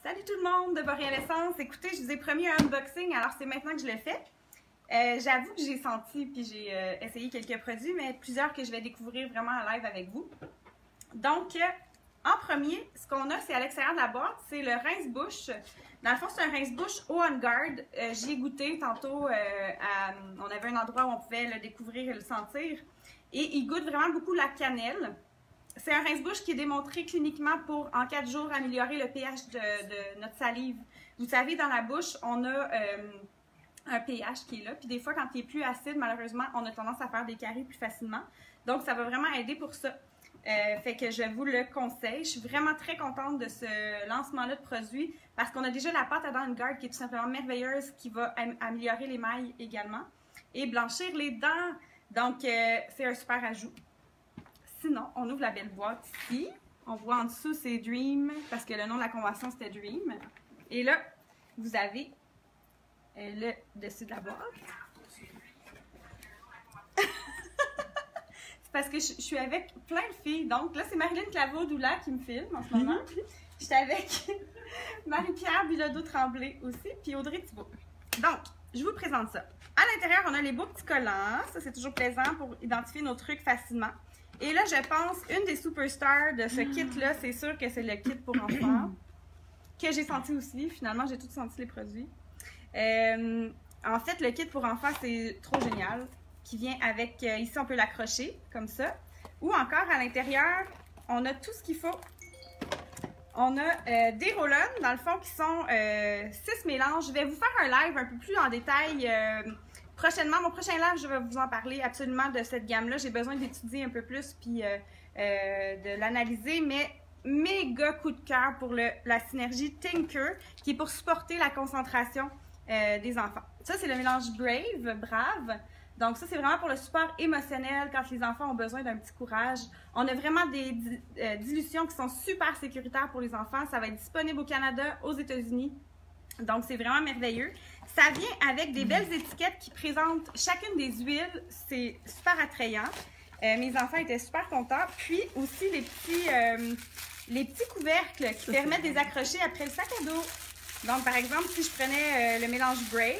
Salut tout le monde de Boréal Essence. Écoutez, je vous ai promis un unboxing, alors c'est maintenant que je le fais. J'avoue que j'ai senti puis j'ai essayé quelques produits, mais plusieurs que je vais découvrir vraiment en live avec vous. Donc, en premier, ce qu'on a, c'est à l'extérieur de la boîte, c'est le rince-bouche. Dans le fond, c'est un rince-bouche au On Guard. J'y ai goûté tantôt. On avait un endroit où on pouvait le découvrir et le sentir. Et il goûte vraiment beaucoup la cannelle. C'est un rince-bouche qui est démontré cliniquement pour, en 4 jours, améliorer le pH de notre salive. Vous savez, dans la bouche, on a un pH qui est là. Puis des fois, quand il est plus acide, malheureusement, on a tendance à faire des caries plus facilement. Donc, ça va vraiment aider pour ça. Fait que je vous le conseille. Je suis vraiment très contente de ce lancement-là de produit parce qu'on a déjà la pâte à dents On Guard qui est tout simplement merveilleuse, qui va améliorer l'émail également et blanchir les dents. Donc, c'est un super ajout. Sinon, on ouvre la belle boîte ici. On voit en dessous, c'est Dream, parce que le nom de la convention, c'était Dream. Et là, vous avez le dessus de la boîte. C'est parce que je suis avec plein de filles. Donc là, c'est Marilyn Claveau-Doula qui me filme en ce moment. J'étais avec Marie-Pierre Bilodeau-Tremblay aussi, puis Audrey Thibault. Donc, je vous présente ça. À l'intérieur, on a les beaux petits collants. Ça, c'est toujours plaisant pour identifier nos trucs facilement. Et là, je pense, une des superstars de ce kit-là, c'est sûr que c'est le kit pour enfants, que j'ai senti aussi. Finalement, j'ai tout senti les produits. En fait, le kit pour enfants, c'est trop génial. Qui vient avec, ici, on peut l'accrocher, comme ça. Ou encore, à l'intérieur, on a tout ce qu'il faut. On a des roll-on, dans le fond, qui sont 6 mélanges. Je vais vous faire un live un peu plus en détail prochainement. Mon prochain live, je vais vous en parler absolument de cette gamme-là. J'ai besoin d'étudier un peu plus puis de l'analyser, mais méga coup de cœur pour la synergie Tinker, qui est pour supporter la concentration des enfants. Ça, c'est le mélange Brave. Donc ça, c'est vraiment pour le support émotionnel quand les enfants ont besoin d'un petit courage. On a vraiment des dilutions qui sont super sécuritaires pour les enfants. Ça va être disponible au Canada, aux États-Unis. Donc, c'est vraiment merveilleux. Ça vient avec des belles étiquettes qui présentent chacune des huiles. C'est super attrayant. Mes enfants étaient super contents. Puis aussi les petits couvercles qui permettent de les accrocher après le sac à dos. Donc, par exemple, si je prenais le mélange Brave.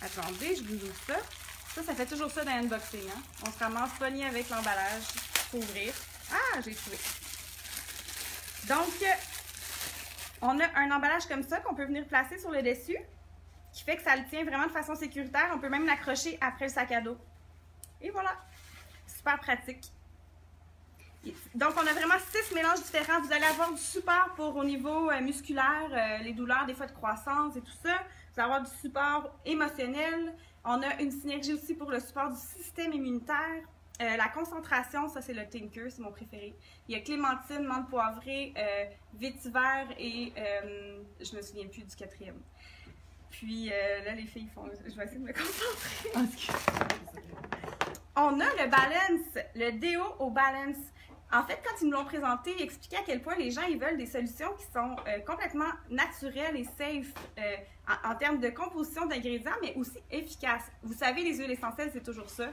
Attendez, je vous ouvre ça. Ça fait toujours ça dans l'unboxing. Hein? On se ramasse pogné avec l'emballage pour ouvrir. Ah, j'ai trouvé. Donc, on a un emballage comme ça qu'on peut venir placer sur le dessus, qui fait que ça le tient vraiment de façon sécuritaire. On peut même l'accrocher après le sac à dos. Et voilà, super pratique. Donc, on a vraiment 6 mélanges différents. Vous allez avoir du support pour au niveau musculaire, les douleurs des fois de croissance et tout ça. Vous allez avoir du support émotionnel. On a une synergie aussi pour le support du système immunitaire. La concentration, ça c'est le Tinker, c'est mon préféré. Il y a clémentine, menthe poivrée, vétiver et je me souviens plus du 4e. Puis là, les filles font. Je vais essayer de me concentrer. On a le Balance, le déo au Balance. En fait, quand ils nous l'ont présenté, ils expliquaient à quel point les gens ils veulent des solutions qui sont complètement naturelles et safe en termes de composition d'ingrédients, mais aussi efficaces. Vous savez, les huiles essentielles, c'est toujours ça.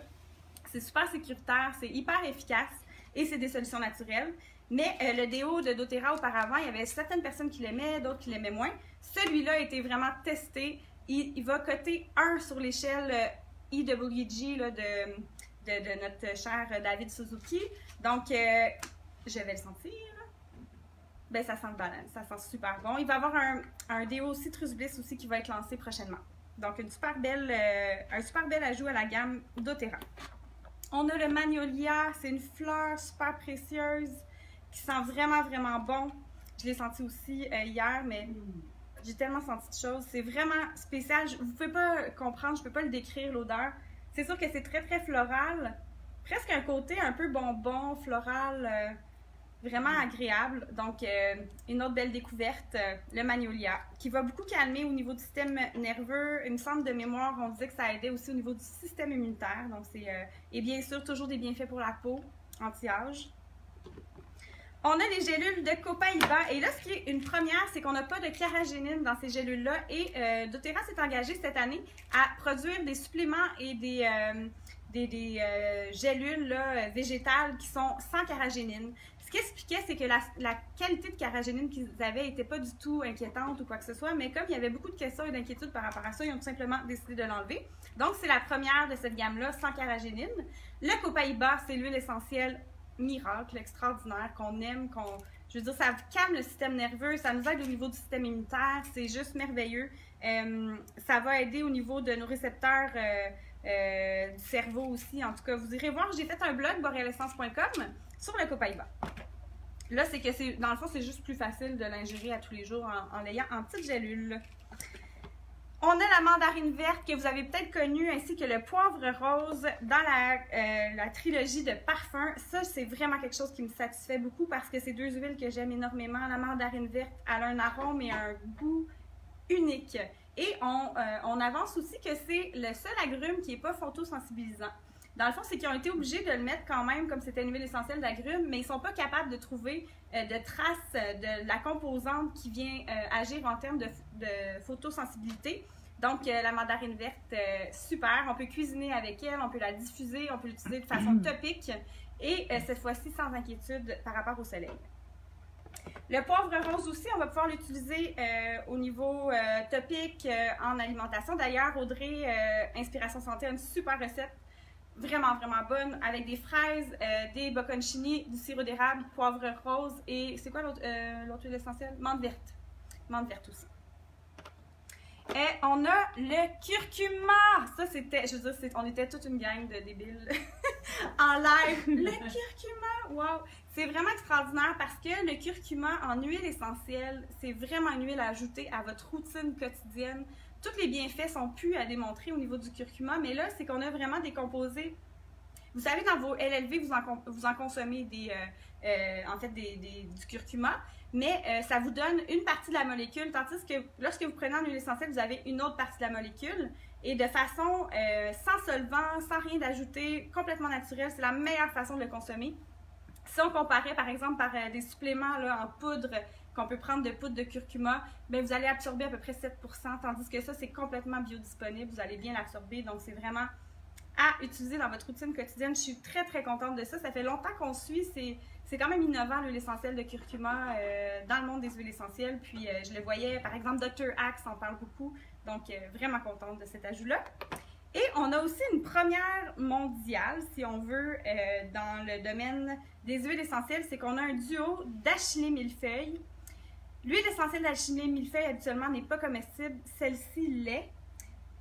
C'est super sécuritaire, c'est hyper efficace et c'est des solutions naturelles. Mais le déo de doTERRA auparavant, il y avait certaines personnes qui l'aimaient, d'autres qui l'aimaient moins. Celui-là a été vraiment testé. Il va coter 1 sur l'échelle EWG là, de notre cher David Suzuki. Donc, je vais le sentir. Ben, ça sent le Balance, ça sent super bon. Il va y avoir un déo Citrus Bliss aussi qui va être lancé prochainement. Donc, un super bel ajout à la gamme doTERRA. On a le Magnolia, c'est une fleur super précieuse qui sent vraiment, vraiment bon. Je l'ai senti aussi hier, mais j'ai tellement senti de choses. C'est vraiment spécial. Vous ne pouvez pas comprendre, je ne peux pas le décrire, l'odeur. C'est sûr que c'est très, très floral. Presque un côté un peu bonbon, floral, vraiment agréable. Donc, une autre belle découverte, le Magnolia, qui va beaucoup calmer au niveau du système nerveux. Il me semble de mémoire, on disait que ça aidait aussi au niveau du système immunitaire. Donc, et bien sûr, toujours des bienfaits pour la peau, anti-âge. On a les gélules de Copaiba. Et là, ce qui est une première, c'est qu'on n'a pas de carragénine dans ces gélules-là. Et doTERRA s'est engagé cette année à produire des suppléments et des gélules là, végétales qui sont sans carragénine. Ce Ce qu'ils expliquaient, c'est que la qualité de carragénine qu'ils avaient n'était pas du tout inquiétante ou quoi que ce soit, mais comme il y avait beaucoup de questions et d'inquiétudes par rapport à ça, ils ont tout simplement décidé de l'enlever. Donc, c'est la première de cette gamme-là, sans carragénine. Le copaïba, c'est l'huile essentielle miracle, extraordinaire, qu'on aime, je veux dire, ça calme le système nerveux, ça nous aide au niveau du système immunitaire, c'est juste merveilleux. Ça va aider au niveau de nos récepteurs du cerveau aussi. En tout cas, vous irez voir, j'ai fait un blog, borealessence.com, sur le copaïba. Là, c'est que dans le fond, c'est juste plus facile de l'ingérer à tous les jours en l'ayant en petites gélules. On a la mandarine verte que vous avez peut-être connue, ainsi que le poivre rose dans la trilogie de parfums. Ça, c'est vraiment quelque chose qui me satisfait beaucoup parce que c'est deux huiles que j'aime énormément. La mandarine verte, elle a un arôme et un goût unique. Et on avance aussi que c'est le seul agrume qui n'est pas photosensibilisant. Dans le fond, c'est qu'ils ont été obligés de le mettre quand même, comme c'était une huile essentielle d'agrumes, mais ils ne sont pas capables de trouver de traces de la composante qui vient agir en termes de photosensibilité. Donc, la mandarine verte, super. On peut cuisiner avec elle, on peut la diffuser, on peut l'utiliser de façon topique et cette fois-ci sans inquiétude par rapport au soleil. Le poivre rose aussi, on va pouvoir l'utiliser au niveau topique en alimentation. D'ailleurs, Audrey, Inspiration Santé, a une super recette. Vraiment, vraiment bonne, avec des fraises, des bocconcini, du sirop d'érable, poivre rose et c'est quoi l'autre huile essentielle? Menthe verte. Menthe verte aussi. Et on a le curcuma. Ça, c'était, je veux dire, on était toute une gang de débiles en live. Le curcuma, wow! C'est vraiment extraordinaire parce que le curcuma en huile essentielle, c'est vraiment une huile à ajouter à votre routine quotidienne. Tous les bienfaits sont plus à démontrer au niveau du curcuma, mais là, c'est qu'on a vraiment des composés. Vous savez, dans vos LLV, vous en consommez du curcuma, mais ça vous donne une partie de la molécule, tandis que lorsque vous prenez en huile essentielle, vous avez une autre partie de la molécule, et de façon sans solvant, sans rien d'ajouter, complètement naturelle, c'est la meilleure façon de le consommer. Si on comparait, par exemple, par des suppléments là, en poudre, qu'on peut prendre de poudre de curcuma, bien, vous allez absorber à peu près 7 %, tandis que ça, c'est complètement biodisponible. Vous allez bien l'absorber, donc c'est vraiment à utiliser dans votre routine quotidienne. Je suis très, très contente de ça. Ça fait longtemps qu'on suit. C'est quand même innovant, l'huile essentielle de curcuma dans le monde des huiles essentielles. Puis, je le voyais, par exemple, Dr. Axe en parle beaucoup. Donc, vraiment contente de cet ajout-là. Et on a aussi une première mondiale, si on veut, dans le domaine des huiles essentielles. C'est qu'on a un duo d'achillée millefeuille. L'huile essentielle d'achillée millefeuille, habituellement, n'est pas comestible. Celle-ci l'est.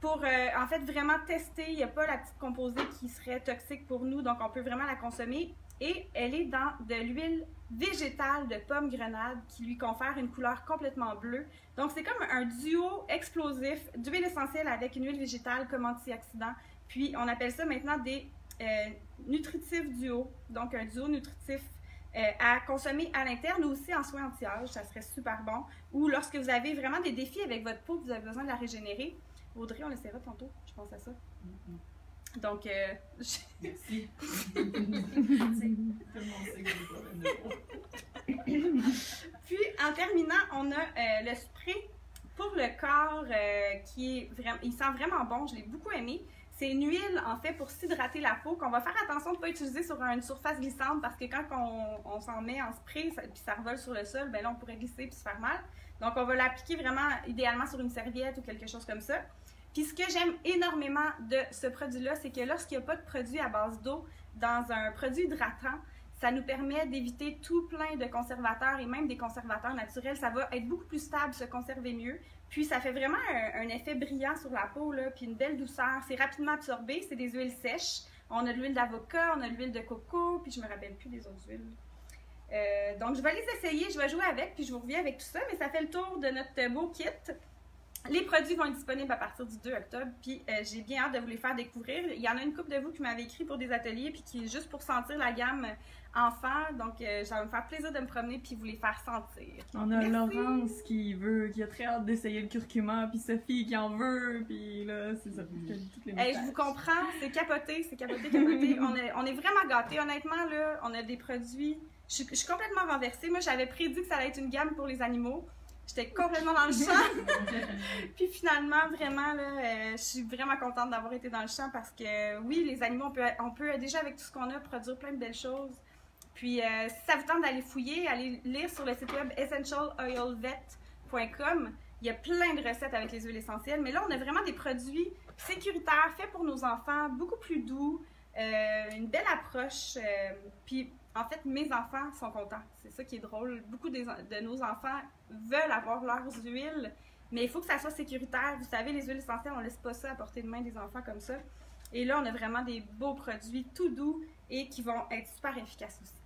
Pour, en fait, vraiment tester, il n'y a pas la petite composée qui serait toxique pour nous, donc on peut vraiment la consommer. Et elle est dans de l'huile végétale de pomme grenade qui lui confère une couleur complètement bleue. Donc, c'est comme un duo explosif d'huile essentielle avec une huile végétale comme antioxydant. Puis, on appelle ça maintenant des nutritifs duo. Donc, un duo nutritif à consommer à l'interne ou aussi en soins anti-âge, ça serait super bon. Ou lorsque vous avez vraiment des défis avec votre peau, vous avez besoin de la régénérer. Audrey, on l'essaiera tantôt, je pense à ça. Donc, merci. Puis, en terminant, on a le spray pour le corps qui est vraiment, il sent vraiment bon, je l'ai beaucoup aimé. C'est une huile, en fait, pour s'hydrater la peau, qu'on va faire attention de ne pas utiliser sur une surface glissante parce que quand on s'en met en spray puis ça revole sur le sol, bien là, on pourrait glisser puis se faire mal. Donc, on va l'appliquer vraiment, idéalement, sur une serviette ou quelque chose comme ça. Puis, ce que j'aime énormément de ce produit-là, c'est que lorsqu'il n'y a pas de produit à base d'eau dans un produit hydratant, ça nous permet d'éviter tout plein de conservateurs et même des conservateurs naturels. Ça va être beaucoup plus stable, se conserver mieux. Puis, ça fait vraiment un effet brillant sur la peau, là, puis une belle douceur. C'est rapidement absorbé, c'est des huiles sèches. On a de l'huile d'avocat, on a de l'huile de coco, puis je me rappelle plus des autres huiles. Donc, je vais les essayer, je vais jouer avec, puis je vous reviens avec tout ça. Mais ça fait le tour de notre beau kit. Les produits vont être disponibles à partir du 2 octobre, puis j'ai bien hâte de vous les faire découvrir. Il y en a une couple de vous qui m'avaient écrit pour des ateliers, puis qui est juste pour sentir la gamme enfant. Donc, ça va me faire plaisir de me promener, puis vous les faire sentir. On a Laurence qui a très hâte d'essayer le curcuma, puis Sophie qui en veut, puis là, c'est ça. Toutes les je vous comprends, c'est capoté, capoté. On est vraiment gâtés. Honnêtement, là, on a des produits. Je suis complètement renversée. Moi, j'avais prédit que ça allait être une gamme pour les animaux. J'étais complètement dans le champ. Puis finalement, vraiment, là, je suis vraiment contente d'avoir été dans le champ parce que oui, les animaux, on peut déjà avec tout ce qu'on a produire plein de belles choses. Puis, si ça vous tente d'aller fouiller, allez lire sur le site web essentialoilvet.com. Il y a plein de recettes avec les huiles essentielles, mais là, on a vraiment des produits sécuritaires, faits pour nos enfants, beaucoup plus doux, une belle approche. Puis, en fait, mes enfants sont contents. C'est ça qui est drôle. Beaucoup de nos enfants veulent avoir leurs huiles, mais il faut que ça soit sécuritaire. Vous savez, les huiles essentielles, on ne laisse pas ça à portée de main des enfants comme ça. Et là, on a vraiment des beaux produits tout doux et qui vont être super efficaces aussi.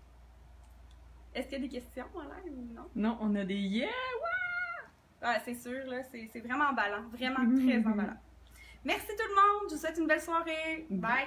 Est-ce qu'il y a des questions en live ou non? Non, on a des yeah! Ah, c'est sûr, là, c'est vraiment emballant. Vraiment très emballant. Merci tout le monde. Je vous souhaite une belle soirée. Bye!